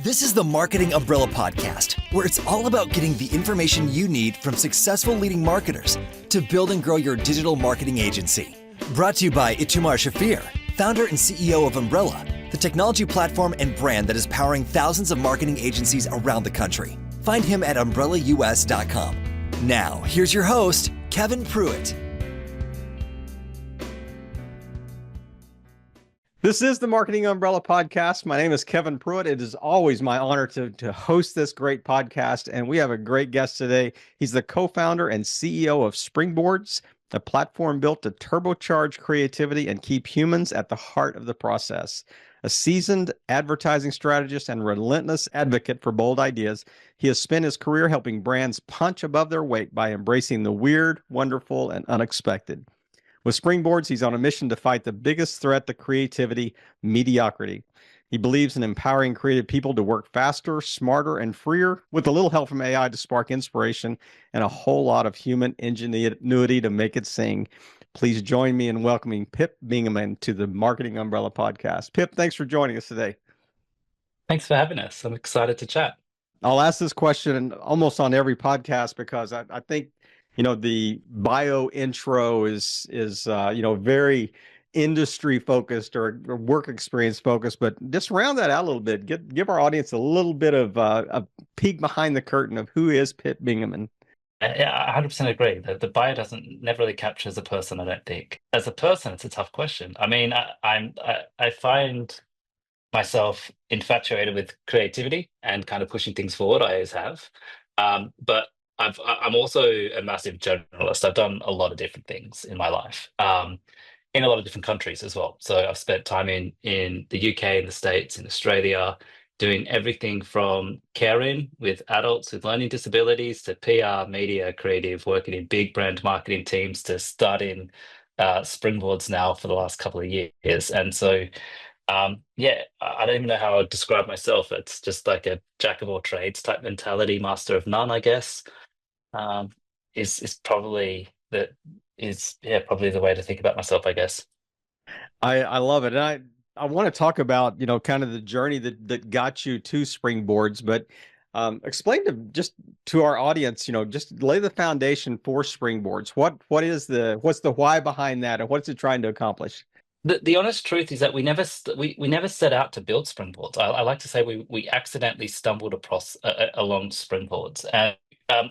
This is the Marketing Umbrella Podcast, where it's all about getting the information you need from successful leading marketers to build and grow your digital marketing agency. Brought to you by Itamar Shafir, founder and CEO of Umbrella, the technology platform and brand that is powering thousands of marketing agencies around the country. Find him at umbrellaus.com. Now, here's your host, Kevin Pruitt. This is the Marketing Umbrella Podcast. My name is Kevin Pruitt. It is always my honor to host this great podcast, and we have a great guest today. He's the co-founder and CEO of Springboards, a platform built to turbocharge creativity and keep humans at the heart of the process. A seasoned advertising strategist and relentless advocate for bold ideas, he has spent his career helping brands punch above their weight by embracing the weird, wonderful, and unexpected. With Springboards, he's on a mission to fight the biggest threat to creativity, mediocrity. He believes in empowering creative people to work faster, smarter, and freer, with a little help from AI to spark inspiration and a whole lot of human ingenuity to make it sing. Please join me in welcoming Pip Bingemann to the Marketing Umbrella Podcast. Pip, thanks for joining us today. Thanks for having us. I'm excited to chat. I'll ask this question almost on every podcast because I think the bio intro is very industry focused or work experience focused, but just round that out a little bit. Give our audience a little bit of a peek behind the curtain of who is Pip Bingemann. Yeah, 100% agree. The bio never really captures a person, I don't think. As a person, it's a tough question. I mean, I find myself infatuated with creativity and kind of pushing things forward. I always have, but I'm also a massive generalist. I've done a lot of different things in my life, in a lot of different countries as well. So I've spent time in the UK, in the States, in Australia, doing everything from caring with adults with learning disabilities to PR, media, creative, working in big brand marketing teams to starting Springboards now for the last couple of years. And so, I don't even know how I would describe myself. It's just like a jack of all trades type mentality, master of none, I guess. Is probably probably the way to think about myself, I guess. I love it. And I want to talk about, kind of the journey that got you to Springboards, but explain to our audience, just lay the foundation for Springboards. What's the why behind that, and what's it trying to accomplish? The honest truth is that we never set out to build Springboards. I like to say we accidentally stumbled along Springboards. And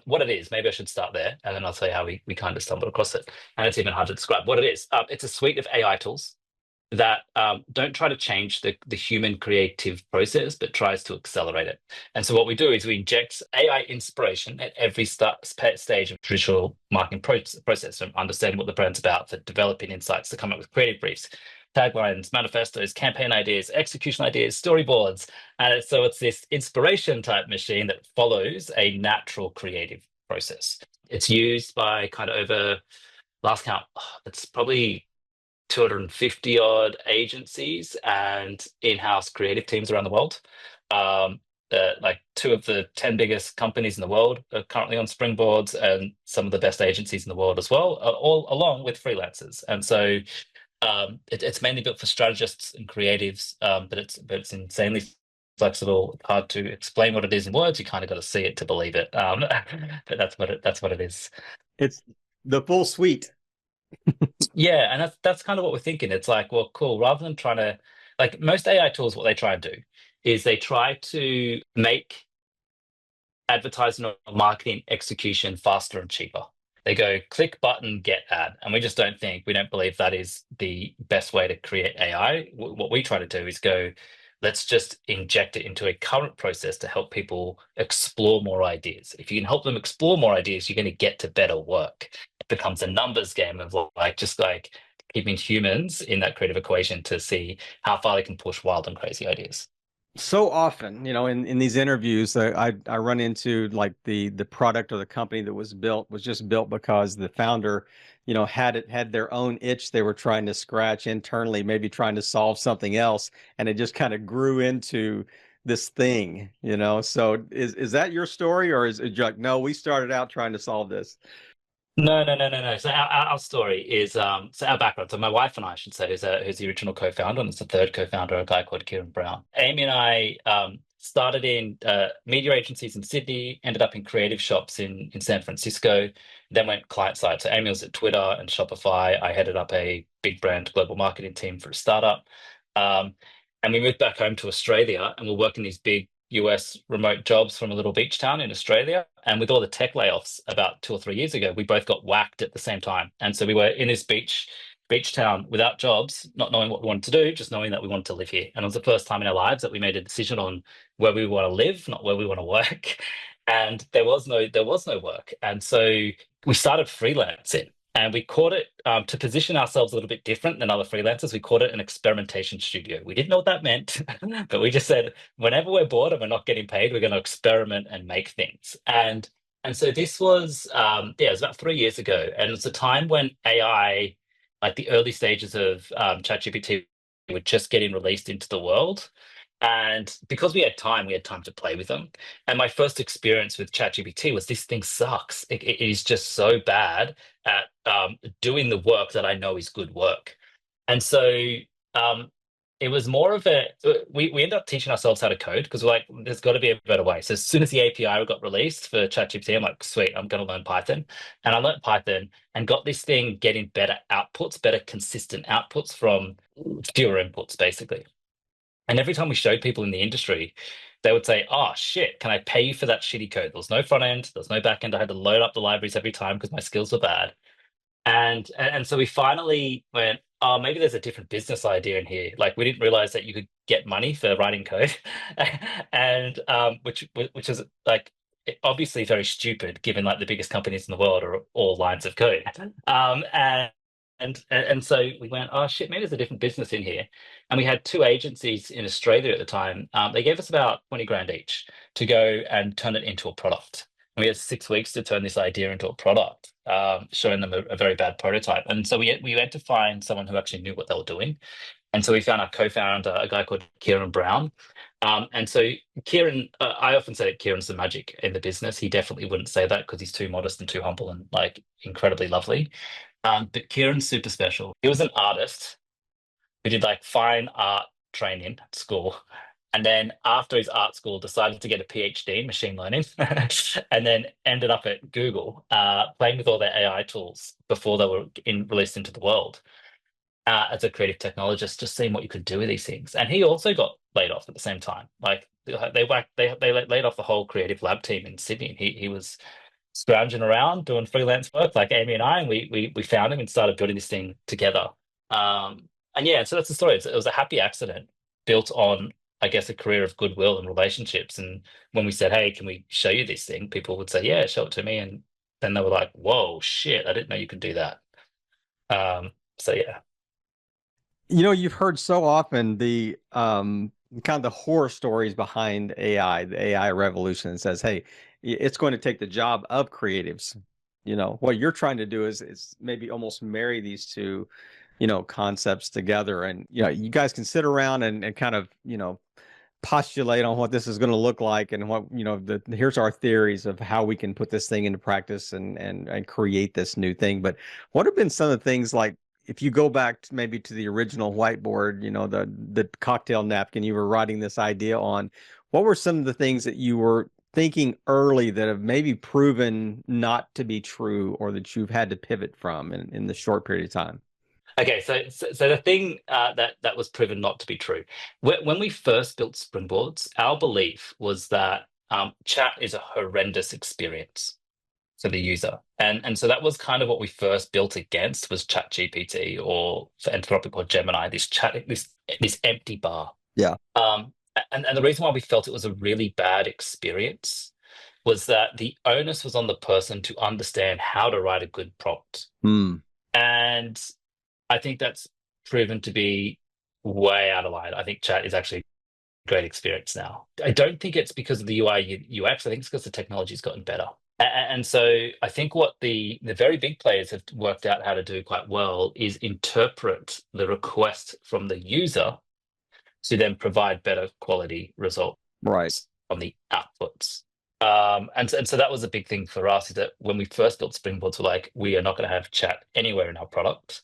what it is, maybe I should start there, and then I'll tell you how we kind of stumbled across it. And it's even hard to describe what it is. It's a suite of AI tools that don't try to change the human creative process, but tries to accelerate it. And so what we do is we inject AI inspiration at every stage of traditional marketing process, from understanding what the brand's about, for developing insights, to come up with creative briefs, taglines, manifestos, campaign ideas, execution ideas, storyboards. And so it's this inspiration type machine that follows a natural creative process. It's used by kind of over, last count, it's probably 250 odd agencies and in-house creative teams around the world. Like 2 of the 10 biggest companies in the world are currently on Springboards, and some of the best agencies in the world as well, all along with freelancers. And so it's mainly built for strategists and creatives, but it's insanely flexible. Hard to explain what it is in words. You kind of got to see it to believe it. But that's what it is. It's the full suite. Yeah, and that's kind of what we're thinking. It's like, well, cool. Rather than trying to, like most AI tools, what they try and do is they try to make advertising or marketing execution faster and cheaper. They go click button, get ad. And we don't believe that is the best way to create AI. What we try to do is go, let's just inject it into a current process to help people explore more ideas. If you can help them explore more ideas, you're going to get to better work. It becomes a numbers game of just keeping humans in that creative equation to see how far they can push wild and crazy ideas. So often, in these interviews, I run into like the product or the company that was just built because the founder, had their own itch they were trying to scratch internally, maybe trying to solve something else, and it just kind of grew into this thing, So is that your story, or is it like, no, we started out trying to solve this? No. So our story is, so our background. So my wife and I, should say, who's the original co-founder, and it's the third co-founder, a guy called Kieran Brown. Amy and I started in media agencies in Sydney, ended up in creative shops in San Francisco, then went client side. So Amy was at Twitter and Shopify. I headed up a big brand global marketing team for a startup. And we moved back home to Australia, and we're working these big US remote jobs from a little beach town in Australia. And with all the tech layoffs about 2 or 3 years ago, we both got whacked at the same time. And so we were in this beach town without jobs, not knowing what we wanted to do, just knowing that we wanted to live here. And it was the first time in our lives that we made a decision on where we want to live, not where we want to work. And there was no work. And so we started freelancing. And we called it, to position ourselves a little bit different than other freelancers, we called it an experimentation studio. We didn't know what that meant, but we just said, whenever we're bored and we're not getting paid, we're going to experiment and make things. And so this was, it was about 3 years ago. And it's a time when AI, like the early stages of ChatGPT, were just getting released into the world. And because we had time to play with them. And my first experience with ChatGPT was, this thing sucks. It is just so bad at doing the work that I know is good work. And so it was more of we ended up teaching ourselves how to code, because we're like, there's got to be a better way. So as soon as the API got released for ChatGPT, I'm like, sweet, I'm going to learn Python. And I learned Python and got this thing getting better outputs, better consistent outputs from fewer inputs, basically. And every time we showed people in the industry, they would say, oh, shit, can I pay you for that shitty code? There was no front end, there was no back end. I had to load up the libraries every time because my skills were bad. And so we finally went, oh, maybe there's a different business idea in here. Like, we didn't realize that you could get money for writing code, and which is like obviously very stupid, given like the biggest companies in the world are all lines of code. And so we went, oh shit, maybe there's a different business in here. And we had 2 agencies in Australia at the time. They gave us about 20 grand each to go and turn it into a product. And we had 6 weeks to turn this idea into a product, showing them a very bad prototype. And so we had to find someone who actually knew what they were doing. And so we found our co-founder, a guy called Kieran Brown. And so Kieran, I often say that Kieran's the magic in the business. He definitely wouldn't say that, because he's too modest and too humble and like incredibly lovely. But Kieran's super special. He was an artist who did like fine art training at school. And then after his art school, decided to get a PhD in machine learning, and then ended up at Google, playing with all their AI tools before they were released into the world, as a creative technologist, just seeing what you could do with these things. And he also got laid off at the same time. Like they laid off the whole creative lab team in Sydney. And he was scrounging around doing freelance work like Amy and I, and we found him and started building this thing together. And yeah, so that's the story. It was a happy accident built on, I guess, a career of goodwill and relationships. And when we said, hey, can we show you this thing? People would say, yeah, show it to me. And then they were like, whoa, shit, I didn't know you could do that. So yeah. You've heard so often the kind of the horror stories behind AI, the AI revolution, and says, hey, it's going to take the job of creatives. What you're trying to do is maybe almost marry these two, concepts together. And, you guys can sit around and kind of, postulate on what this is going to look like, and what, here's our theories of how we can put this thing into practice and create this new thing. But what have been some of the things, like, if you go back maybe to the original whiteboard, the cocktail napkin you were writing this idea on, what were some of the things that you were thinking early that have maybe proven not to be true, or that you've had to pivot from in the short period of time? Okay, so the thing that was proven not to be true, when we first built Springboards, our belief was that chat is a horrendous experience for the user, and so that was kind of what we first built against, was ChatGPT, or for Anthropic or Gemini, this empty bar. Yeah. And the reason why we felt it was a really bad experience was that the onus was on the person to understand how to write a good prompt. And I think that's proven to be way out of line. I think chat is actually a great experience now. I don't think it's because of the UI UX. I think it's because the technology's gotten better. And so I think what the very big players have worked out how to do quite well is interpret the request from the user to then provide better quality results, Right, on the outputs. And so that was a big thing for us, is that when we first built Springboards, we're like, we are not going to have chat anywhere in our product,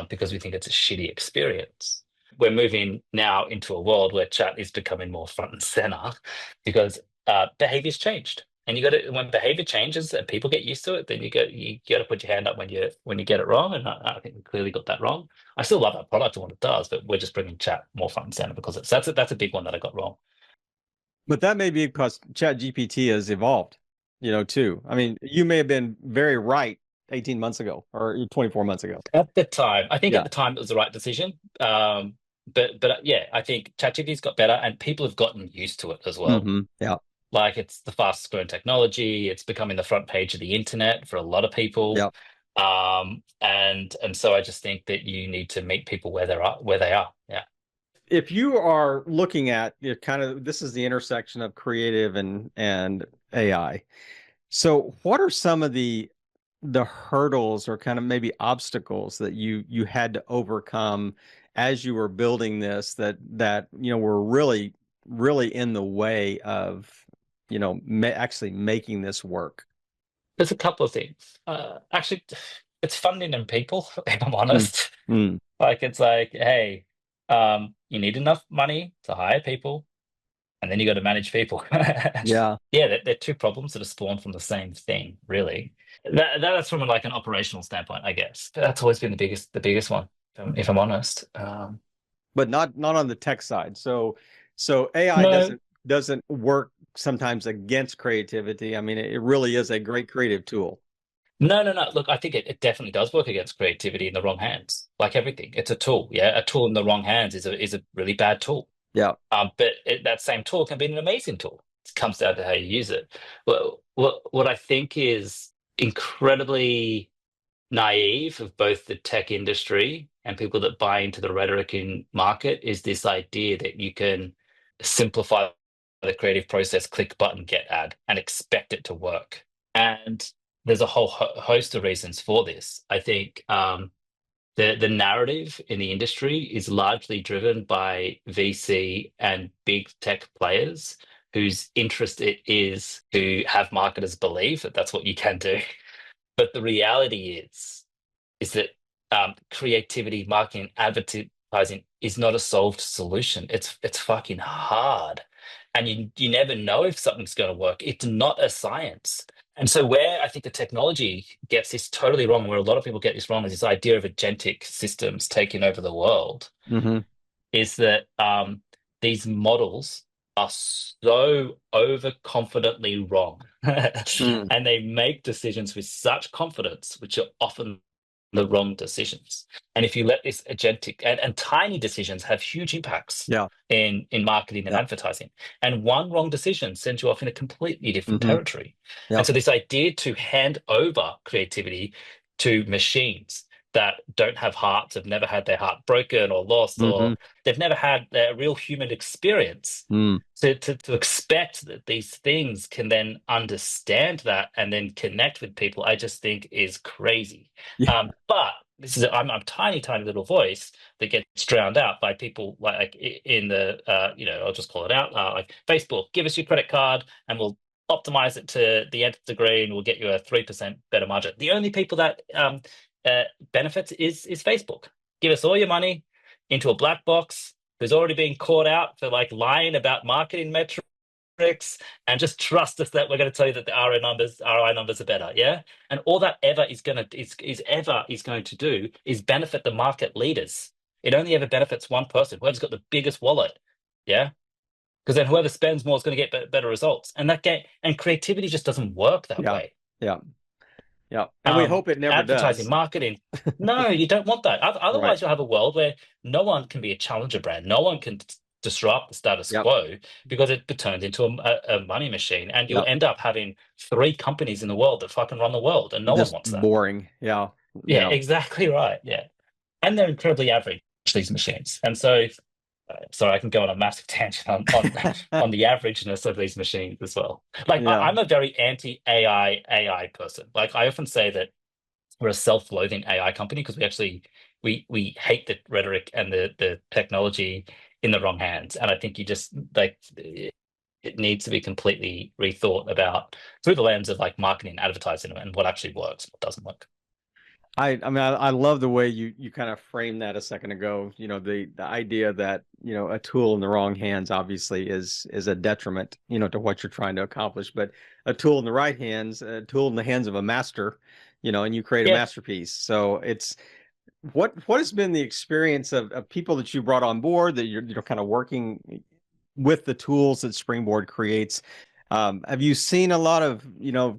because we think it's a shitty experience. we're moving now into a world where chat is becoming more front and center because behavior's changed. And you got to, when behavior changes and people get used to it, then you got to put your hand up when you get it wrong. And I think we clearly got that wrong. I still love our product and what it does, but we're just bringing chat more front and center because that's a big one that I got wrong. But that may be because Chat GPT has evolved, too. I mean, you may have been very right 18 months ago or 24 months ago. At the time, I think Yeah. at the time it was the right decision. But yeah, I think ChatGPT's got better and people have gotten used to it as well. Yeah. Like it's the fastest growing technology. It's becoming the front page of the internet for a lot of people. Yeah. And so I just think that you need to meet people where they are. Yeah. If you are looking at kind of, this is the intersection of creative and AI. So what are some of the hurdles or kind of maybe obstacles that you had to overcome as you were building this that were really in the way of actually making this work? There's a couple of things. Actually, it's funding and people, if I'm honest. Like it's like, hey, you need enough money to hire people, and then you got to manage people. Yeah. Yeah, they're two problems that are spawned from the same thing, really. That's from like an operational standpoint, I guess. That's always been the biggest one, if I'm honest. But not on the tech side. So AI No. doesn't work sometimes against creativity. I mean, it really is a great creative tool. No. Look, I think it definitely does work against creativity in the wrong hands. Like everything, it's a tool. Yeah, a tool in the wrong hands is a really bad tool. Yeah. But that same tool can be an amazing tool. It comes down to how you use it. Well, what I think is incredibly naive of both the tech industry and people that buy into the rhetoric in market is this idea that you can simplify the creative process, click button, get ad, and expect it to work. And there's a whole host of reasons for this. I think the narrative in the industry is largely driven by VC and big tech players whose interest it is to have marketers believe that that's what you can do. But the reality is that creativity, marketing, advertising is not a solved solution. It's fucking hard, and you never know if something's going to work. It's not a science. And so where I think the technology gets this totally wrong, where a lot of people get this wrong, is this idea of agentic systems taking over the world, is that these models are so overconfidently wrong and they make decisions with such confidence, which are often the wrong decisions. And if you let this agentic and tiny decisions have huge impacts in marketing and advertising, and one wrong decision sends you off in a completely different territory. And so this idea to hand over creativity to machines that don't have hearts, have never had their heart broken or lost, or they've never had their real human experience. To expect that these things can then understand that and then connect with people, I just think is crazy. But this is I'm a tiny little voice that gets drowned out by people like in the I'll just call it out, like Facebook, give us your credit card and we'll optimize it to the nth degree and we'll get you a 3% better margin. The only people that benefits is Facebook. Give us all your money into a black box who's already been caught out for like lying about marketing metrics, and just trust us that we're going to tell you that the ROI numbers are better. Yeah. And all that ever is going to do is benefit the market leaders. It only ever benefits one person, whoever's got the biggest wallet. Yeah. Because then whoever spends more is going to get better results. And creativity just doesn't work that way. Yeah. And we hope it never advertising, does. Marketing. No, you don't want that. Otherwise, you'll have a world where no one can be a challenger brand. No one can disrupt the status quo because it turns into a money machine. And you'll end up having 3 companies in the world that fucking run the world. And no one wants that. Boring. Yeah, exactly right. Yeah. And they're incredibly average, these machines. And so, sorry, I can go on a massive tangent on the averageness of these machines as well. Like I'm a very anti-AI person. Like I often say that we're a self-loathing AI company because we hate the rhetoric and the technology in the wrong hands. And I think you just like it needs to be completely rethought about through the lens of like marketing and advertising and what actually works, what doesn't work. I love the way you kind of framed that a second ago. The idea that, a tool in the wrong hands obviously is a detriment, to what you're trying to accomplish. But a tool in the right hands, a tool in the hands of a master, and you create a Yeah. masterpiece. So it's what has been the experience of people that you brought on board that you're kind of working with the tools that Springboard creates? Have you seen a lot of,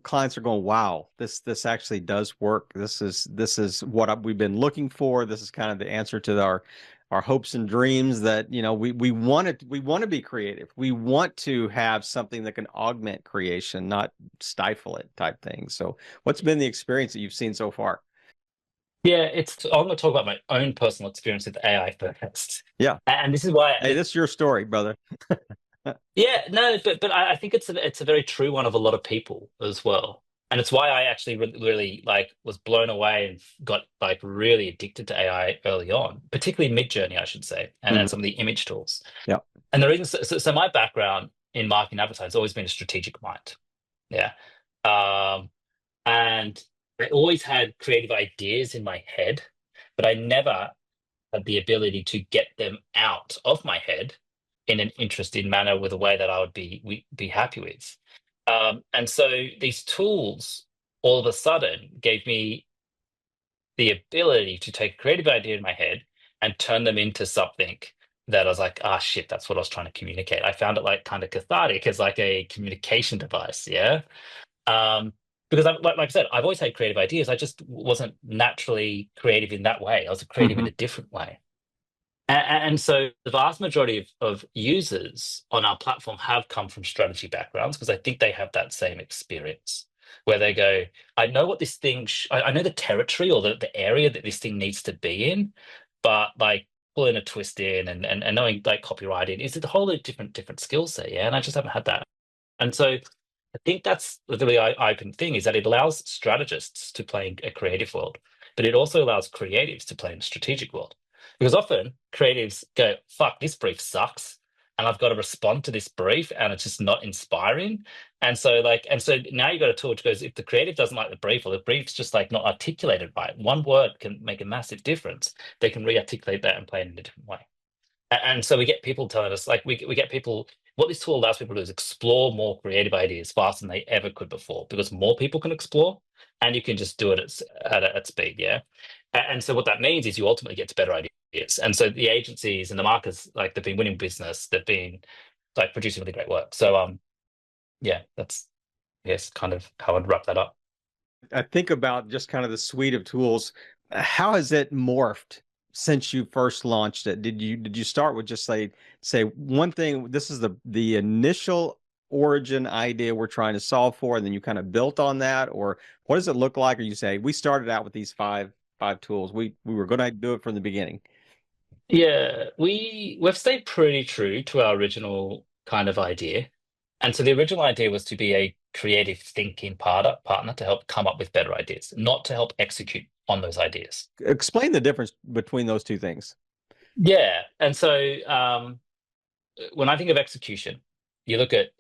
clients are going, wow, this actually does work. This is what we've been looking for. This is kind of the answer to our hopes and dreams that, we want to be creative. We want to have something that can augment creation, not stifle it type thing. So what's been the experience that you've seen so far? Yeah, I'm going to talk about my own personal experience with AI first. Yeah. And this is why, Hey, this is your story, brother. yeah, no, but I think it's a very true one of a lot of people as well. And it's why I actually really like was blown away and got like really addicted to AI early on, particularly Mid-Journey, I should say, and Mhm. some of the image tools. Yeah. And the reason, so my background in marketing advertising has always been a strategic mind. Yeah. Um, and I always had creative ideas in my head, but I never had the ability to get them out of my head in an interesting manner with a way that I would be happy with. And so these tools all of a sudden gave me the ability to take a creative idea in my head and turn them into something that I was like, ah, shit, that's what I was trying to communicate. I found it like kind of cathartic as like a communication device. Yeah. Um, because like I said, I've always had creative ideas. I just wasn't naturally creative in that way. I was creative in Hmm. a different way. And so the vast majority of users on our platform have come from strategy backgrounds because I think they have that same experience where they go, I know what this thing, I know the territory or the area that this thing needs to be in, but like pulling a twist in and knowing like copywriting is a whole different skill set. Yeah. And I just haven't had that. And so I think that's the really open thing is that it allows strategists to play in a creative world, but it also allows creatives to play in a strategic world. Because often creatives go, fuck, this brief sucks. And I've got to respond to this brief and it's just not inspiring. And so now you've got a tool which goes, if the creative doesn't like the brief or the brief's just like not articulated right, one word can make a massive difference. They can re-articulate that and play it in a different way. And so we get people telling us, like, we get people, what this tool allows people to do is explore more creative ideas faster than they ever could before because more people can explore and you can just do it at speed. Yeah. And so what that means is you ultimately get to better ideas. And so the agencies and the marketers, like, they've been winning business, they've been like producing really great work. So, yeah, that's, yes, kind of how I'd wrap that up. I think about just kind of the suite of tools. How has it morphed since you first launched it? Did you start with just say one thing, this is the initial origin idea we're trying to solve for, and then you kind of built on that? Or what does it look like? Or you say, we started out with these five tools. We were going to do it from the beginning. Yeah, we've stayed pretty true to our original kind of idea. And so the original idea was to be a creative thinking partner to help come up with better ideas, not to help execute on those ideas. Explain the difference between those two things. Yeah. And so when I think of execution, you look at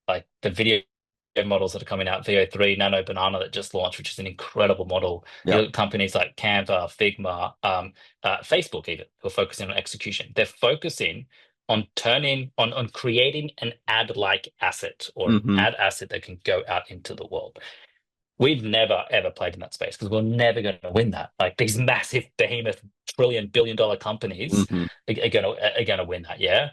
like the video models that are coming out, VO3, Nano Banana that just launched, which is an incredible model. You Yeah. look at companies like Canva, Figma, Facebook even, who are focusing on execution. They're focusing on on creating an ad-like asset or an Hmm. ad asset that can go out into the world. We've never ever played in that space because we're never going to win that. Like these massive behemoth trillion-billion-dollar companies Hmm. are going to win that, yeah.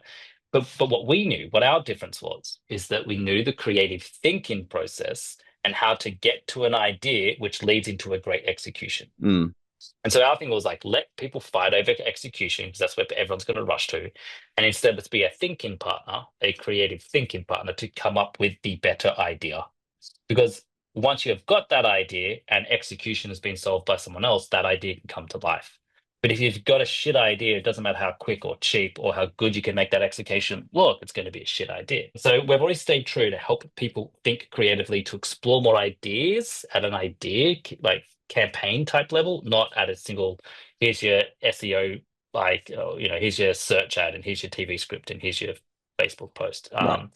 But what we knew, what our difference was, is that we knew the creative thinking process and how to get to an idea which leads into a great execution. Mm. And so our thing was like, let people fight over execution because that's where everyone's going to rush to. And instead, let's be a thinking partner, a creative thinking partner to come up with the better idea. Because once you have got that idea and execution has been solved by someone else, that idea can come to life. But if you've got a shit idea, it doesn't matter how quick or cheap or how good you can make that execution look, it's going to be a shit idea. So we've always stayed true to help people think creatively, to explore more ideas at an idea like campaign type level, not at a single, here's your SEO, like, here's your search ad and here's your TV script and here's your Facebook post. Right.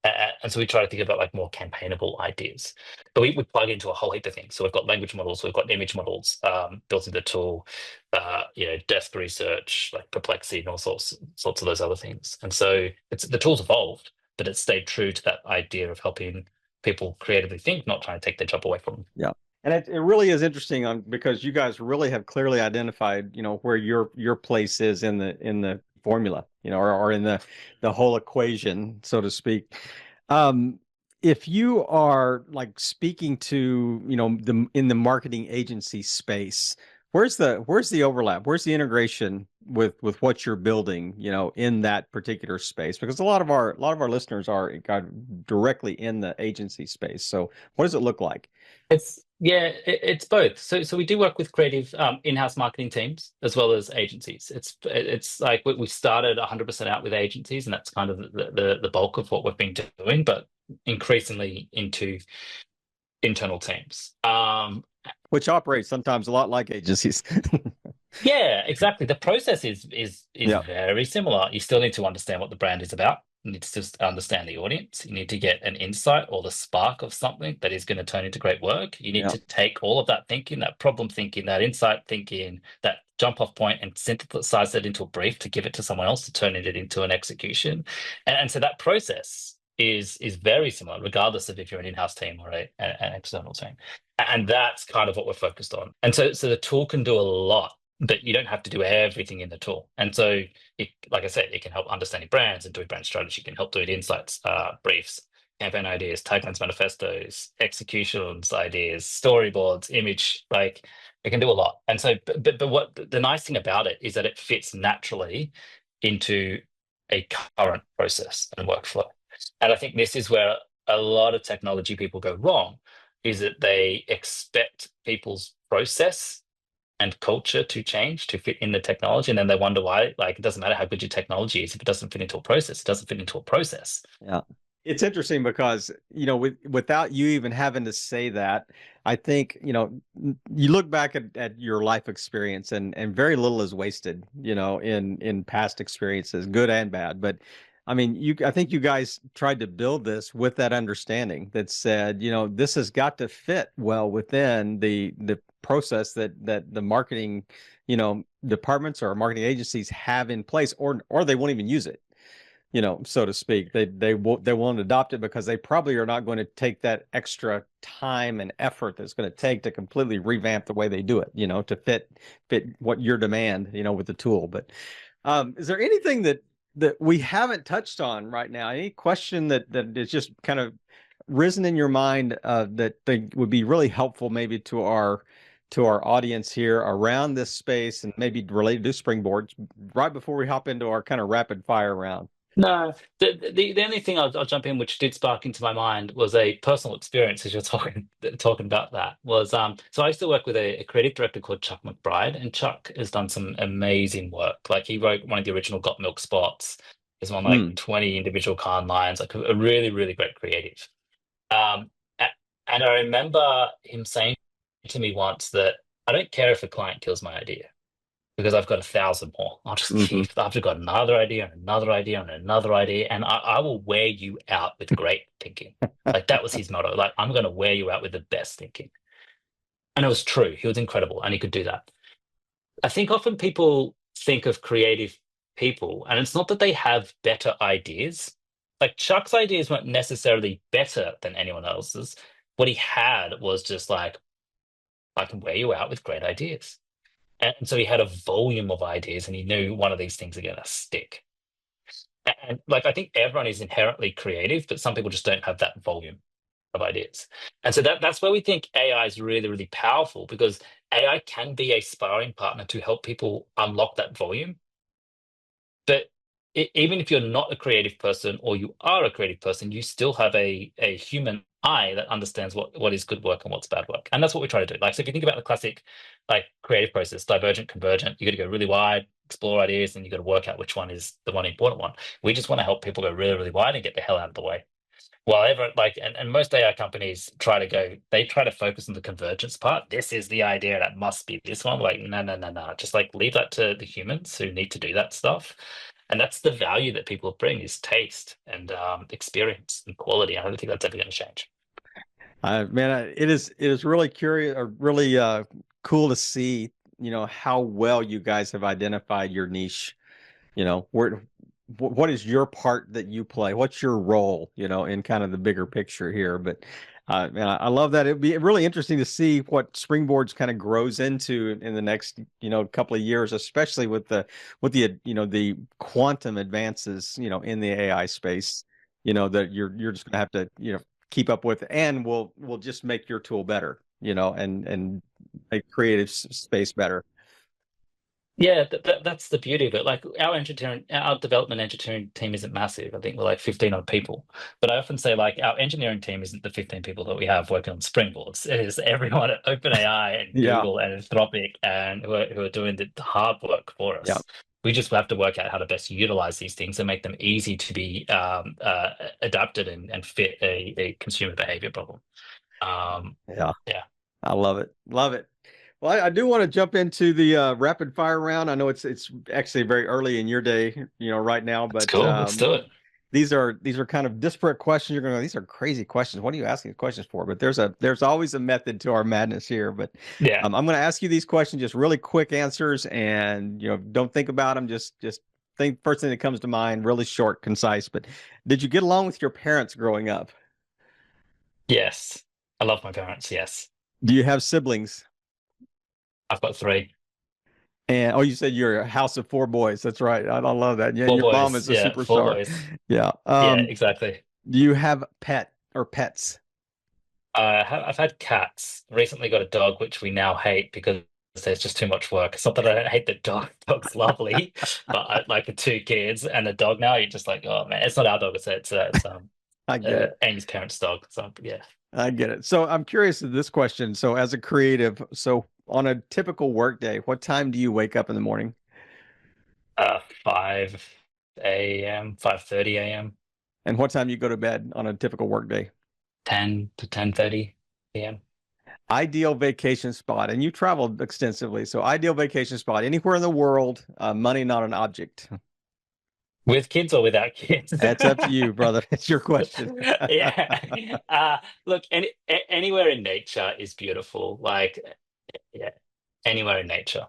And so we try to think about like more campaignable ideas, but we plug into a whole heap of things. So we've got language models, we've got image models built into the tool, desk research, like Perplexity, and all sorts of those other things. And so the tool's evolved, but it's stayed true to that idea of helping people creatively think, not trying to take their job away from them. Yeah. And it really is interesting because you guys really have clearly identified, where your place is in the formula, or in the whole equation, so to speak. If you are like speaking to, in the marketing agency space, where's the overlap? Where's the integration with what you're building, in that particular space? Because a lot of our listeners are directly in the agency space. So what does it look like? It's both. So we do work with creative in-house marketing teams as well as agencies. It's like we started 100% out with agencies, and that's kind of the bulk of what we've been doing, but increasingly into internal teams. Which operates sometimes a lot like agencies. Yeah, exactly. The process is very similar. You still need to understand what the brand is about. You need to just understand the audience. You need to get an insight or the spark of something that is going to turn into great work. You need to take all of that thinking, that problem thinking, that insight thinking, that jump off point, and synthesize it into a brief to give it to someone else to turn it into an execution. And so that process is very similar, regardless of if you're an in-house team or an external team. And that's kind of what we're focused on. And so the tool can do a lot, but you don't have to do everything in the tool. And so, like I said, it can help understanding brands and doing brand strategy, can help doing insights, briefs, campaign ideas, taglines, manifestos, executions ideas, storyboards, image, like it can do a lot. And so, but what the nice thing about it is that it fits naturally into a current process and workflow. And I think this is where a lot of technology people go wrong, is that they expect people's process and culture to change to fit in the technology, and then they wonder why. Like, it doesn't matter how good your technology is if it doesn't fit into a process. It doesn't fit into a process. Yeah, it's interesting because without you even having to say that, I think you look back at your life experience, and very little is wasted, in past experiences, good and bad. But I mean, I think you guys tried to build this with that understanding that said, this has got to fit well within the process that the marketing, departments or marketing agencies have in place, or they won't even use it, so to speak. They won't adopt it because they probably are not going to take that extra time and effort that's going to take to completely revamp the way they do it, to fit what your demand, with the tool. But is there anything that we haven't touched on right now? Any question that is just kind of risen in your mind that would be really helpful maybe to our audience here around this space, and maybe related to Springboards, right before we hop into our kind of rapid fire round? No, the only thing I'll jump in, which did spark into my mind, was a personal experience as you're talking about that. Was so I used to work with a creative director called Chuck McBride, and Chuck has done some amazing work. Like, he wrote one of the original Got Milk spots. He's on like 20 individual Cannes lines, like a really, really great creative. And I remember him saying to me once that I don't care if a client kills my idea, because I've got 1,000 more. I'll just keep. I've got another idea and another idea and another idea, and I will wear you out with great thinking. Like, that was his motto. Like, I'm going to wear you out with the best thinking. And it was true. He was incredible, and he could do that. I think often people think of creative people, and it's not that they have better ideas. Like, Chuck's ideas weren't necessarily better than anyone else's. What he had was just like, I can wear you out with great ideas. And so he had a volume of ideas, and he knew one of these things are going to stick. And like, I think everyone is inherently creative, but some people just don't have that volume of ideas. And so that's where we think AI is really, really powerful, because AI can be a sparring partner to help people unlock that volume. But even if you're not a creative person, or you are a creative person, you still have a human eye that understands what is good work and what's bad work. And that's what we try to do. Like, so if you think about the classic like creative process, divergent, convergent, you got to go really wide, explore ideas, and you got to work out which one is the one important one. We just want to help people go really, really wide and get the hell out of the way. While everyone, like, and most AI companies try to focus on the convergence part. This is the idea, that must be this one. Like, no. Just like leave that to the humans who need to do that stuff. And that's the value that people bring, is taste and experience and quality. I don't think that's ever going to change. Man, it is really curious, or really cool to see, how well you guys have identified your niche. What is your part that you play? What's your role, in kind of the bigger picture here? But man, I love that. It'd be really interesting to see what Springboards kind of grows into in the next, couple of years, especially with the quantum advances, in the AI space, that you're just gonna have to, keep up with, and will just make your tool better, and make creative space better. Yeah, that's the beauty of it. Like our development engineering team isn't massive. I think we're like 15 odd people. But I often say, like, our engineering team isn't the 15 people that we have working on Springboards. It is everyone at OpenAI and Yeah. Google and Anthropic, and who are doing the hard work for us. Yeah. We just have to work out how to best utilize these things and make them easy to be adapted and fit a consumer behavior problem. Yeah. I love it. Well, I do want to jump into the rapid fire round. I know it's actually very early in your day, right now, but Cool. Let's do it. These are kind of disparate questions. You're going to go, these are crazy questions. What are you asking these questions for? But there's always a method to our madness here. But yeah, I'm going to ask you these questions, just really quick answers, and don't think about them. Just think first thing that comes to mind. Really short, concise. But did you get along with your parents growing up? Yes, I love my parents. Yes. Do you have siblings? I've got 3. And you said you're a house of 4 boys. That's right. I love that. Yeah, 4 your boys. mom is a Yeah, superstar. 4 boys. Yeah. Yeah, exactly. Do you have pets? I've had cats. Recently got a dog, which we now hate because there's just too much work. It's not that I hate the dog. Dog's lovely, but I like the 2 kids and the dog now. You're just like, oh man, it's not our dog. It's I get it. Amy's parents' dog. So yeah. I get it. So I'm curious of this question. So as a creative, on a typical work day, what time do you wake up in the morning? 5 a.m., 5:30 a.m., And what time do you go to bed on a typical work day? 10 to 10:30 p.m. Ideal vacation spot. And you traveled extensively. So ideal vacation spot anywhere in the world, money not an object. With kids or without kids? That's up to you, brother. It's your question. Yeah. Look, anywhere in nature is beautiful. Like, yeah, anywhere in nature.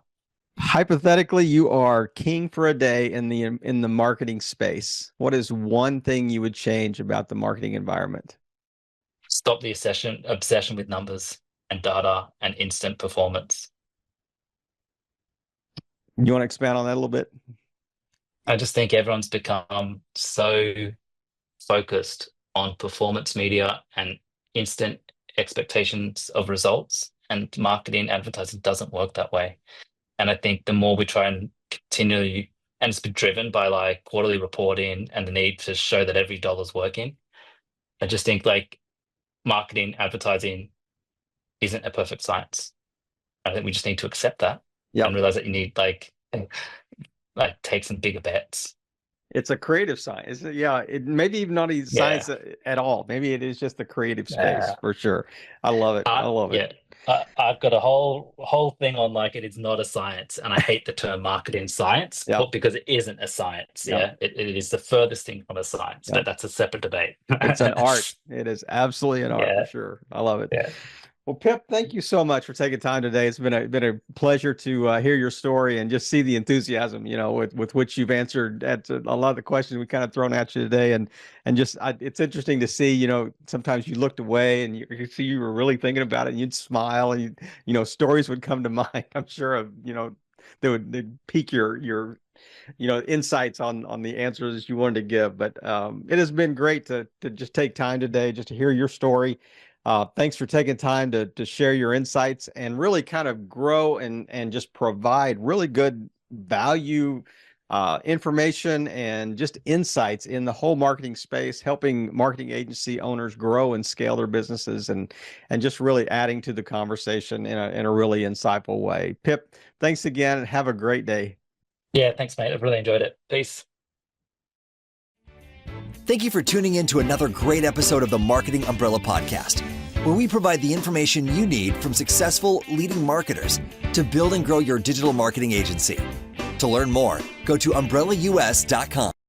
Hypothetically, you are king for a day in the marketing space. What is one thing you would change about the marketing environment? Stop the obsession with numbers and data and instant performance. You want to expand on that a little bit? I just think everyone's become so focused on performance media and instant expectations of results, and marketing advertising doesn't work that way. And I think the more we try and continually, and it's been driven by like quarterly reporting and the need to show that every dollar's working. I just think like marketing advertising isn't a perfect science. I think we just need to accept that and realize that you need like take some bigger bets. It's a creative science. Yeah, it maybe even not even science at all. Maybe it is just the creative space for sure. I love it. I love it. I've got a whole thing on like it is not a science, and I hate the term marketing science, because it isn't a science. It is the furthest thing from a science, but that's a separate debate. It's an art. It is absolutely an art for sure. I love it. Yeah. Well, Pip, thank you so much for taking time today. It's been a pleasure to hear your story and just see the enthusiasm, with which you've answered at a lot of the questions we kind of thrown at you today. And just it's interesting to see, sometimes you looked away and you see you were really thinking about it, and you'd smile, and stories would come to mind. I'm sure of, they'd pique your insights on the answers you wanted to give. But it has been great to just take time today just to hear your story. Thanks for taking time to share your insights and really kind of grow and just provide really good value, information, and just insights in the whole marketing space, helping marketing agency owners grow and scale their businesses, and just really adding to the conversation in a really insightful way. Pip, thanks again, and have a great day. Yeah, thanks, mate. I've really enjoyed it. Peace. Thank you for tuning in to another great episode of the Marketing Umbrella Podcast, where we provide the information you need from successful leading marketers to build and grow your digital marketing agency. To learn more, go to umbrellaus.com.